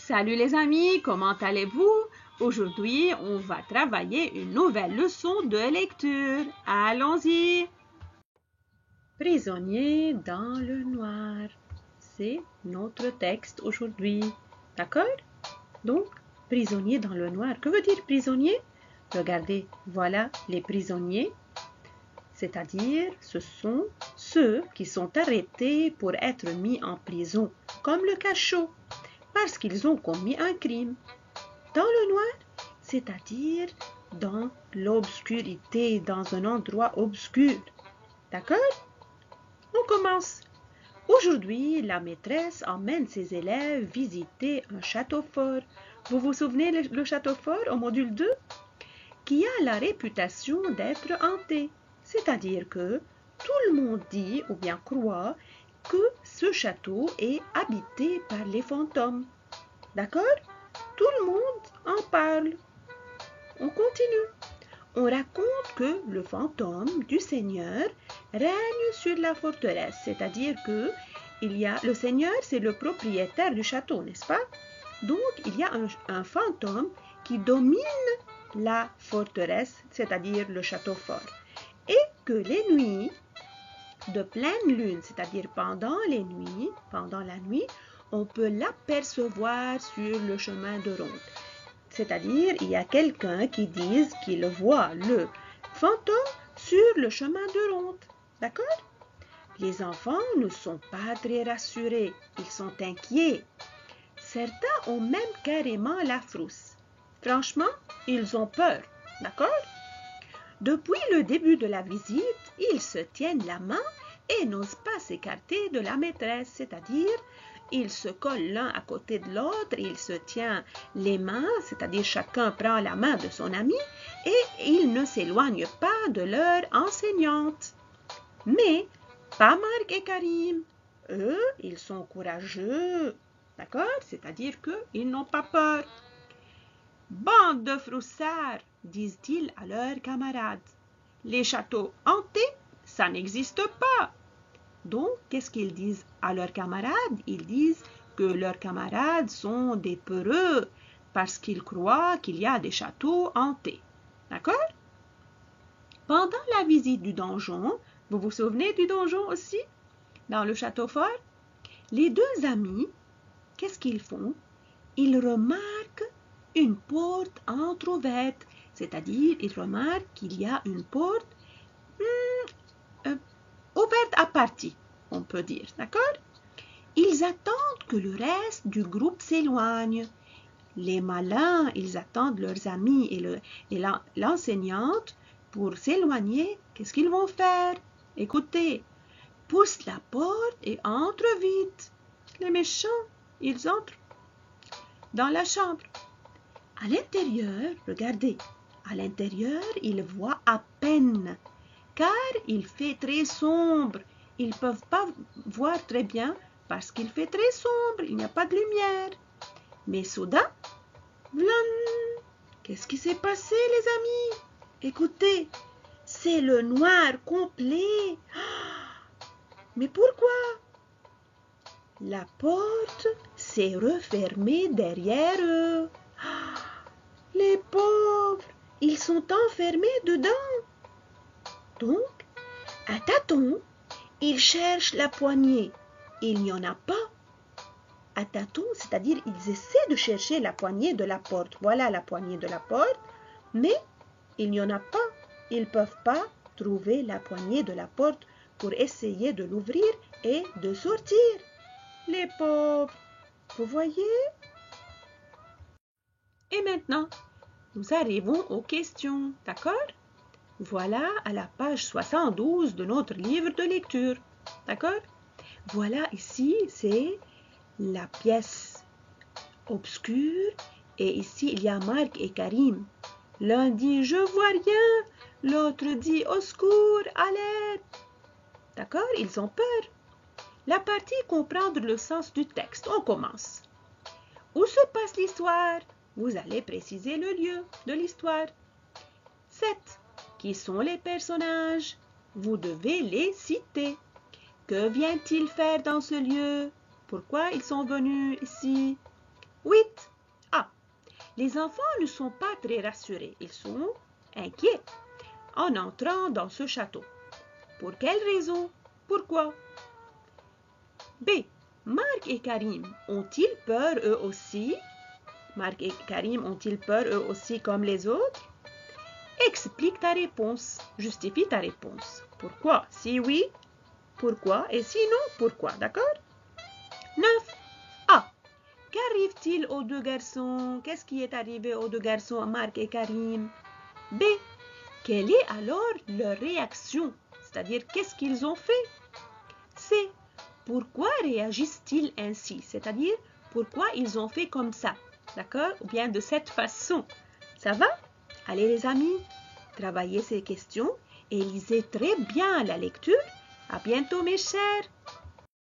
Salut les amis, comment allez-vous? Aujourd'hui, on va travailler une nouvelle leçon de lecture. Allons-y! Prisonnier dans le noir. C'est notre texte aujourd'hui. D'accord? Donc, prisonnier dans le noir. Que veut dire prisonnier? Regardez, voilà les prisonniers. C'est-à-dire, ce sont ceux qui sont arrêtés pour être mis en prison, comme le cachot, parce qu'ils ont commis un crime. Dans le noir, c'est-à-dire dans l'obscurité, dans un endroit obscur. D'accord? On commence. Aujourd'hui, la maîtresse emmène ses élèves visiter un château fort. Vous vous souvenez le château fort au module 2? Qui a la réputation d'être hanté. C'est-à-dire que tout le monde dit ou bien croit que ce château est habité par les fantômes. D'accord? Tout le monde en parle. On continue. On raconte que le fantôme du Seigneur règne sur la forteresse, c'est-à-dire que le Seigneur, c'est le propriétaire du château, n'est-ce pas? Donc, il y a un fantôme qui domine la forteresse, c'est-à-dire le château fort. Et que les nuits de pleine lune, c'est-à-dire pendant la nuit, on peut l'apercevoir sur le chemin de ronde. C'est-à-dire, il y a quelqu'un qui dit qu'il voit le fantôme sur le chemin de ronde. D'accord? Les enfants ne sont pas très rassurés. Ils sont inquiets. Certains ont même carrément la frousse. Franchement, ils ont peur. D'accord? Depuis le début de la visite, ils se tiennent la main et n'osent pas s'écarter de la maîtresse, c'est-à-dire ils se collent l'un à côté de l'autre, ils se tiennent les mains, c'est-à-dire chacun prend la main de son ami et ils ne s'éloignent pas de leur enseignante. Mais pas Marc et Karim. Eux, ils sont courageux, d'accord? C'est-à-dire qu'ils n'ont pas peur. Bande de froussards, disent-ils à leurs camarades. Les châteaux hantés, ça n'existe pas. Donc, qu'est-ce qu'ils disent à leurs camarades? Ils disent que leurs camarades sont des peureux parce qu'ils croient qu'il y a des châteaux hantés. D'accord? Pendant la visite du donjon, vous vous souvenez du donjon aussi? Dans le château fort? Les deux amis, qu'est-ce qu'ils font? Ils remarquent une porte entrouverte, c'est-à-dire ils remarquent qu'il y a une porte ouverte à partie, on peut dire, d'accord? Ils attendent que le reste du groupe s'éloigne. Les malins, ils attendent leurs amis et l'enseignante pour s'éloigner. Qu'est-ce qu'ils vont faire? Écoutez, poussent la porte et entrent vite. Les méchants, ils entrent dans la chambre. À l'intérieur, regardez, à l'intérieur, ils voient à peine, car il fait très sombre. Ils ne peuvent pas voir très bien parce qu'il fait très sombre, il n'y a pas de lumière. Mais soudain, vlan, qu'est-ce qui s'est passé, les amis? Écoutez, c'est le noir complet. Mais pourquoi? La porte s'est refermée derrière eux. Les pauvres, ils sont enfermés dedans. Donc, à tâtons, ils cherchent la poignée. Il n'y en a pas. À tâtons, c'est-à-dire ils essaient de chercher la poignée de la porte. Voilà la poignée de la porte, mais il n'y en a pas. Ils ne peuvent pas trouver la poignée de la porte pour essayer de l'ouvrir et de sortir. Les pauvres, vous voyez? Et maintenant, nous arrivons aux questions, d'accord? Voilà à la page 72 de notre livre de lecture, d'accord? Voilà ici, c'est la pièce obscure et ici il y a Marc et Karim. L'un dit « je vois rien », l'autre dit « au secours, à l'aide ». D'accord? Ils ont peur. La partie comprendre le sens du texte. On commence. Où se passe l'histoire? Vous allez préciser le lieu de l'histoire. 7. Qui sont les personnages? Vous devez les citer. Que viennent-ils faire dans ce lieu? Pourquoi ils sont venus ici? 8. A. Les enfants ne sont pas très rassurés. Ils sont inquiets en entrant dans ce château. Pour quelle raison? Pourquoi? B. Marc et Karim ont-ils peur eux aussi? Marc et Karim ont-ils peur eux aussi comme les autres? Explique ta réponse. Justifie ta réponse. Pourquoi? Si oui, pourquoi? Et si non, pourquoi? D'accord? 9. A. Qu'arrive-t-il aux deux garçons? Qu'est-ce qui est arrivé aux deux garçons, Marc et Karim? B. Quelle est alors leur réaction? C'est-à-dire, qu'est-ce qu'ils ont fait? C. Pourquoi réagissent-ils ainsi? C'est-à-dire, pourquoi ils ont fait comme ça? D'accord? Ou bien de cette façon. Ça va? Allez les amis, travaillez ces questions et lisez très bien la lecture. À bientôt mes chers.